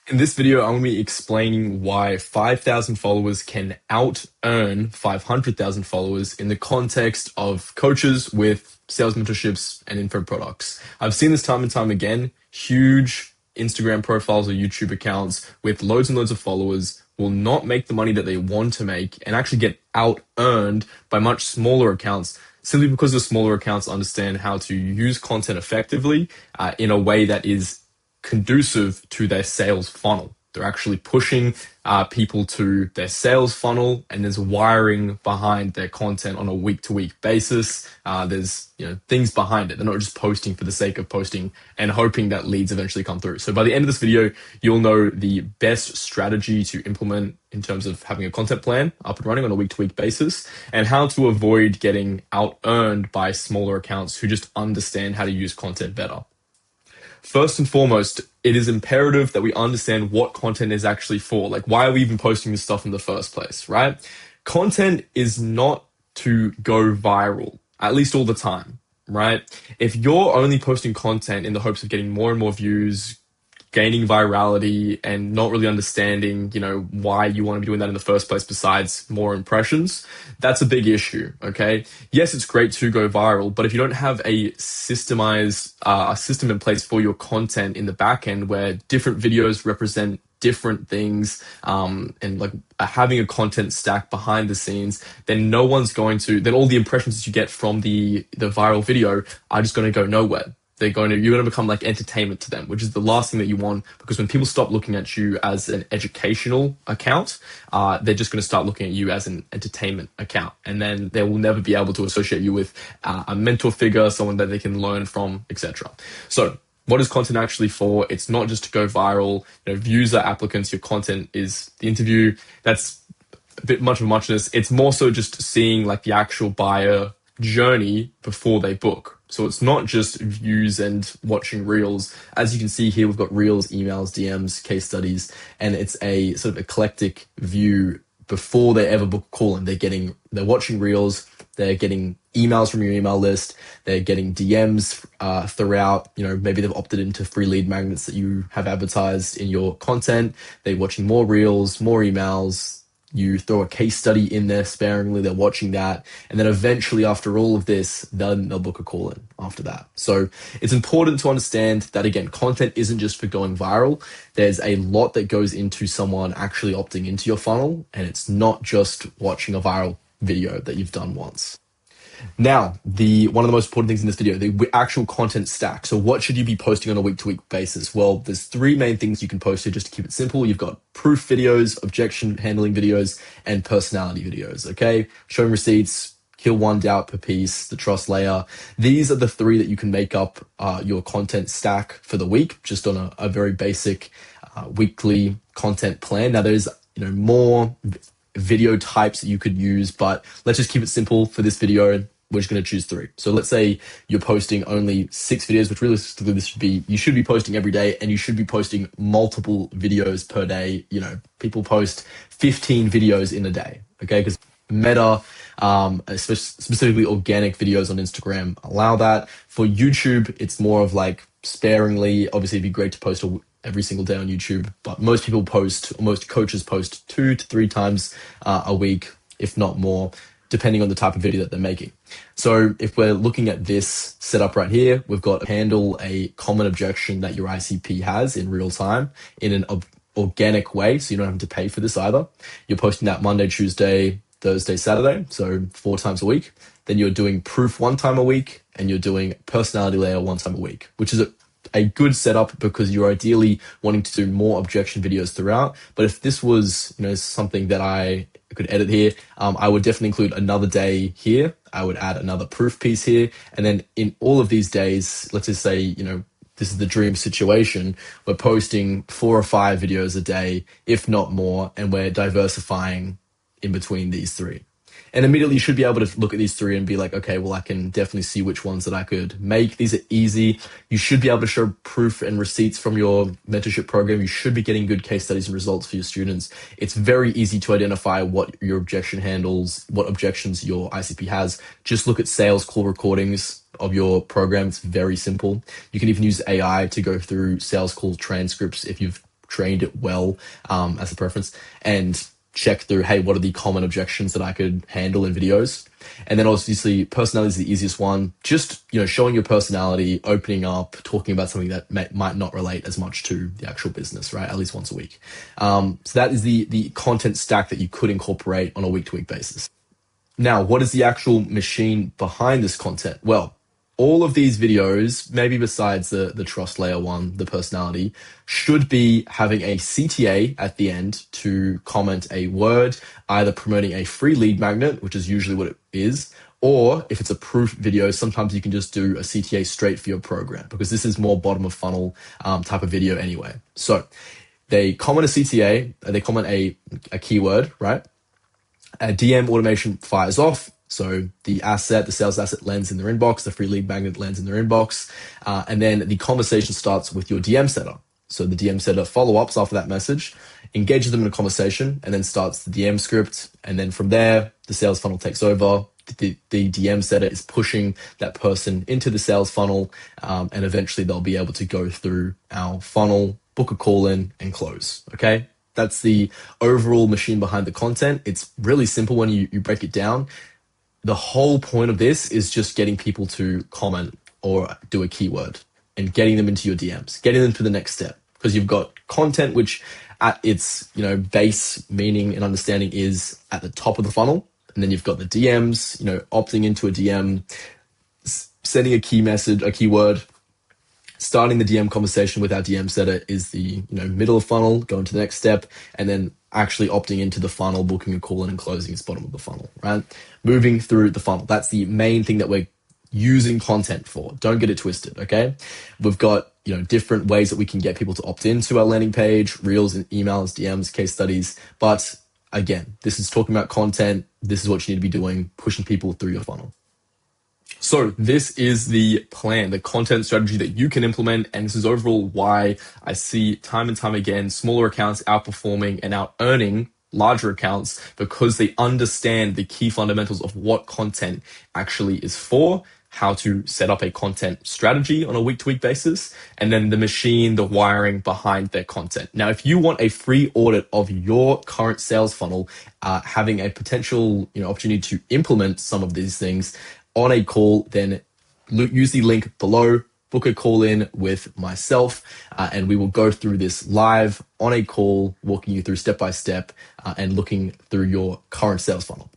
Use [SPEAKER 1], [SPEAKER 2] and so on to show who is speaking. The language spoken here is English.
[SPEAKER 1] In this video, I'm going to be explaining why 5,000 followers can out-earn 500,000 followers in the context of coaches with sales mentorships and info products. I've seen this time and time again. Huge Instagram profiles or YouTube accounts with loads and loads of followers will not make the money that they want to make and actually get out-earned by much smaller accounts simply because the smaller accounts understand how to use content effectively in a way that is conducive to their sales funnel. They're actually pushing people to their sales funnel, and there's wiring behind their content on a week-to-week basis. There's things behind it. They're not just posting for the sake of posting and hoping that leads eventually come through. So by the end of this video, you'll know the best strategy to implement in terms of having a content plan up and running on a week-to-week basis, and how to avoid getting out-earned by smaller accounts who just understand how to use content better. First and foremost, it is imperative that we understand what content is actually for. Like, why are we even posting this stuff in the first place, right? Content is not to go viral, at least all the time, right? If you're only posting content in the hopes of getting more and more views, gaining virality, and not really understanding, why you want to be doing that in the first place besides more impressions, that's a big issue, okay? Yes, it's great to go viral, but if you don't have a system in place for your content in the back end where different videos represent different things, and like having a content stack behind the scenes, then then all the impressions that you get from the viral video are just going to go nowhere. You're going to become like entertainment to them, which is the last thing that you want, because when people stop looking at you as an educational account, they're just going to start looking at you as an entertainment account. And then they will never be able to associate you with a mentor figure, someone that they can learn from, etc. So what is content actually for? It's not just to go viral. Views are applicants. Your content is the interview. That's a bit much of a muchness. It's more so just seeing like the actual buyer journey before they book. So it's not just views and watching reels. As you can see here, we've got reels, emails, DMs, case studies, and it's a sort of eclectic view before they ever book a call. And they're watching reels, they're getting emails from your email list, they're getting DMs throughout. Maybe they've opted into free lead magnets that you have advertised in your content. They're watching more reels, more emails. You throw a case study in there sparingly, they're watching that. And then eventually after all of this, then they'll book a call in after that. So it's important to understand that, again, content isn't just for going viral. There's a lot that goes into someone actually opting into your funnel. And it's not just watching a viral video that you've done once. Now, one of the most important things in this video, the actual content stack. So what should you be posting on a week-to-week basis? Well, there's three main things you can post here just to keep it simple. You've got proof videos, objection handling videos, and personality videos, okay? Showing receipts, kill one doubt per piece, the trust layer. These are the three that you can make up your content stack for the week, just on a very basic weekly content plan. Now, there's more video types that you could use, but let's just keep it simple for this video. We're just going to choose three. So let's say you're posting only 6 videos, which realistically you should be posting every day, and you should be posting multiple videos per day. People post 15 videos in a day, okay? Because Meta, specifically organic videos on Instagram, allow that. For YouTube, it's more of like sparingly. Obviously, it'd be great to post every single day on YouTube, but most coaches post 2 to 3 times a week, if not more, depending on the type of video that they're making. So if we're looking at this setup right here, we've got to handle a common objection that your ICP has in real time in an organic way, so you don't have to pay for this either. You're posting that Monday, Tuesday, Thursday, Saturday, so 4 times a week. Then you're doing proof 1 time a week, and you're doing personality layer 1 time a week, which is a good setup because you're ideally wanting to do more objection videos throughout. But if this was, something that I could edit here, I would definitely include another day here. I would add another proof piece here. And then in all of these days, let's just say, this is the dream situation. We're posting 4 or 5 videos a day, if not more, and we're diversifying in between these three. And immediately you should be able to look at these three and be like, okay, well, I can definitely see which ones that I could make. These are easy. You should be able to show proof and receipts from your mentorship program. You should be getting good case studies and results for your students. It's very easy to identify what your objection handles, what objections your ICP has. Just look at sales call recordings of your program. It's very simple. You can even use AI to go through sales call transcripts if you've trained it well as a preference, and check through, hey, what are the common objections that I could handle in videos? And then obviously personality is the easiest one. Just, showing your personality, opening up, talking about something that might not relate as much to the actual business, right? At least once a week. So that is the content stack that you could incorporate on a week-to-week basis. Now, what is the actual machine behind this content? Well, all of these videos, maybe besides the trust layer one, the personality, should be having a CTA at the end to comment a word, either promoting a free lead magnet, which is usually what it is, or if it's a proof video, sometimes you can just do a CTA straight for your program, because this is more bottom of funnel type of video anyway. So they comment a CTA, they comment a keyword, right? A DM automation fires off. So the sales asset lands in their inbox, the free lead magnet lands in their inbox, and then the conversation starts with your DM setter. So the DM setter follow-ups after that message, engages them in a conversation, and then starts the DM script. And then from there, the sales funnel takes over. The DM setter is pushing that person into the sales funnel, and eventually they'll be able to go through our funnel, book a call in, and close. Okay. That's the overall machine behind the content. It's really simple when you break it down. The whole point of this is just getting people to comment or do a keyword and getting them into your DMs, getting them to the next step, because you've got content which at its base meaning and understanding is at the top of the funnel. And then you've got the DMs, opting into a DM, sending a key message, a keyword. Starting the DM conversation with our DM setter is the middle of funnel, going to the next step, and then actually opting into the funnel, booking a call in, and closing is bottom of the funnel, right? Moving through the funnel. That's the main thing that we're using content for. Don't get it twisted, okay? We've got different ways that we can get people to opt into our landing page, reels and emails, DMs, case studies. But again, this is talking about content. This is what you need to be doing, pushing people through your funnel. So this is the plan, the content strategy that you can implement. And this is overall why I see time and time again, smaller accounts outperforming and out earning larger accounts, because they understand the key fundamentals of what content actually is for, how to set up a content strategy on a week-to-week basis, and then the machine, the wiring behind their content. Now, if you want a free audit of your current sales funnel, having a potential opportunity to implement some of these things on a call, then use the link below, book a call in with myself, and we will go through this live on a call, walking you through step by step and looking through your current sales funnel.